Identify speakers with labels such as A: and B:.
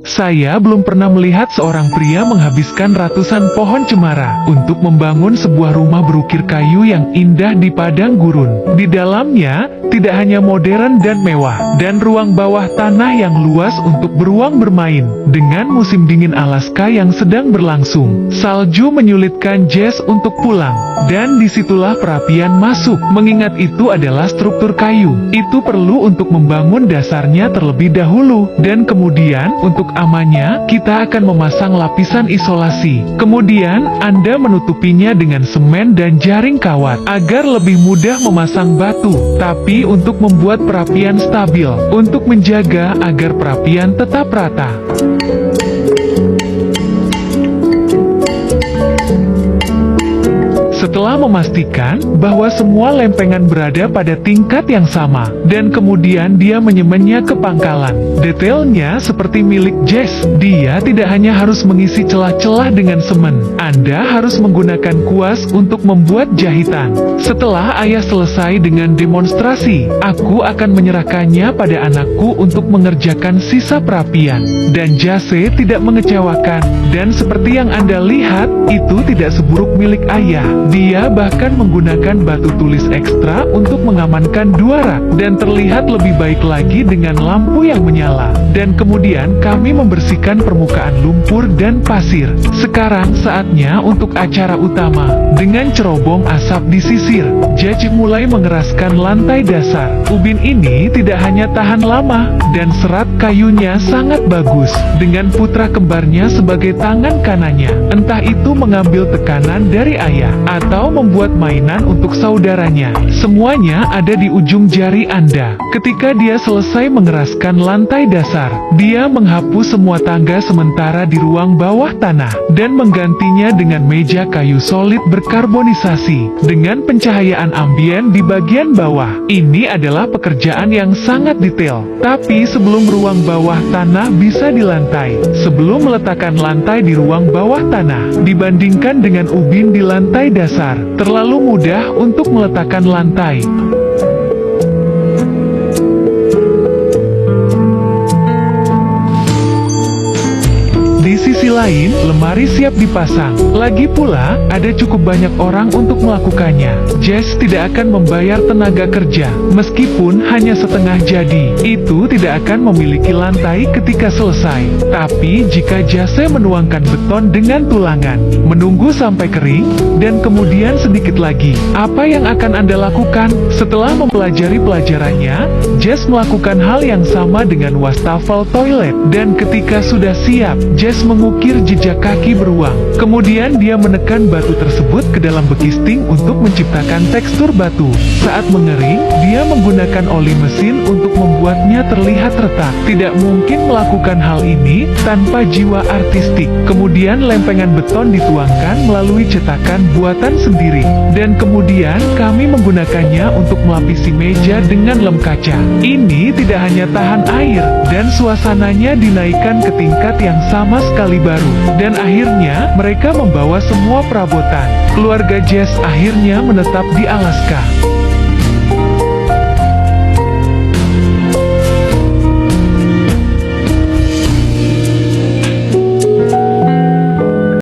A: Saya belum pernah melihat seorang pria menghabiskan ratusan pohon cemara untuk membangun sebuah rumah berukir kayu yang indah di padang gurun. Di dalamnya, tidak hanya modern dan mewah, dan ruang bawah tanah yang luas untuk beruang bermain. Dengan musim dingin Alaska yang sedang berlangsung, salju menyulitkan Jess untuk pulang, dan disitulah perapian masuk. Mengingat itu adalah struktur kayu, itu perlu untuk membangun dasarnya terlebih dahulu, dan kemudian untuk amannya, kita akan memasang lapisan isolasi. Kemudian, Anda menutupinya dengan semen dan jaring kawat, agar lebih mudah memasang batu. Tapi untuk membuat perapian stabil, untuk menjaga agar perapian tetap rata. Setelah memastikan bahwa semua lempengan berada pada tingkat yang sama, dan kemudian dia menyemennya ke pangkalan. Detailnya seperti milik Jess, dia tidak hanya harus mengisi celah-celah dengan semen, Anda harus menggunakan kuas untuk membuat jahitan. Setelah ayah selesai dengan demonstrasi, aku akan menyerahkannya pada anakku untuk mengerjakan sisa perapian. Dan Jase tidak mengecewakan, dan seperti yang Anda lihat, itu tidak seburuk milik ayah. Dia bahkan menggunakan batu tulis ekstra untuk mengamankan dua rak, dan terlihat lebih baik lagi dengan lampu yang menyala. Dan kemudian kami membersihkan permukaan lumpur dan pasir. Sekarang saatnya untuk acara utama. Dengan cerobong asap disisir, Judge mulai mengeraskan lantai dasar. Ubin ini tidak hanya tahan lama, dan serat kayunya sangat bagus. Dengan putra kembarnya sebagai tangan kanannya, entah itu mengambil tekanan dari ayah, atau membuat mainan untuk saudaranya. Semuanya ada di ujung jari Anda. Ketika dia selesai mengeraskan lantai dasar, dia menghapus semua tangga sementara di ruang bawah tanah, dan menggantinya dengan meja kayu solid berkarbonisasi, dengan pencahayaan ambien di bagian bawah. Ini adalah pekerjaan yang sangat detail. Tapi sebelum ruang bawah tanah bisa dilantai, sebelum meletakkan lantai di ruang bawah tanah, dibandingkan dengan ubin di lantai dasar, terlalu mudah untuk meletakkan lantai. Di sisi lain, lemari siap dipasang. Lagi pula, ada cukup banyak orang untuk melakukannya. Jess tidak akan membayar tenaga kerja, meskipun hanya setengah jadi. Itu tidak akan memiliki lantai ketika selesai. Tapi jika Jase menuangkan beton dengan tulangan, menunggu sampai kering, dan kemudian sedikit lagi, apa yang akan Anda lakukan? Setelah mempelajari pelajarannya, Jess melakukan hal yang sama dengan wastafel toilet. Dan ketika sudah siap, Jess mengukir jejak kaki beruang. Kemudian dia menekan batu tersebut ke dalam bekisting untuk menciptakan tekstur batu. Saat mengering, dia menggunakan oli mesin untuk membuatnya terlihat retak. Tidak mungkin melakukan hal ini tanpa jiwa artistik. Kemudian lempengan beton dituangkan melalui cetakan buatan sendiri. Dan kemudian kami menggunakannya untuk melapisi meja dengan lem kaca. Ini tidak hanya tahan air, dan suasananya dinaikkan ke tingkat yang sama sekali baru. Dan akhirnya, mereka membawa semua perabotan. Keluarga Jess akhirnya menetap di Alaska.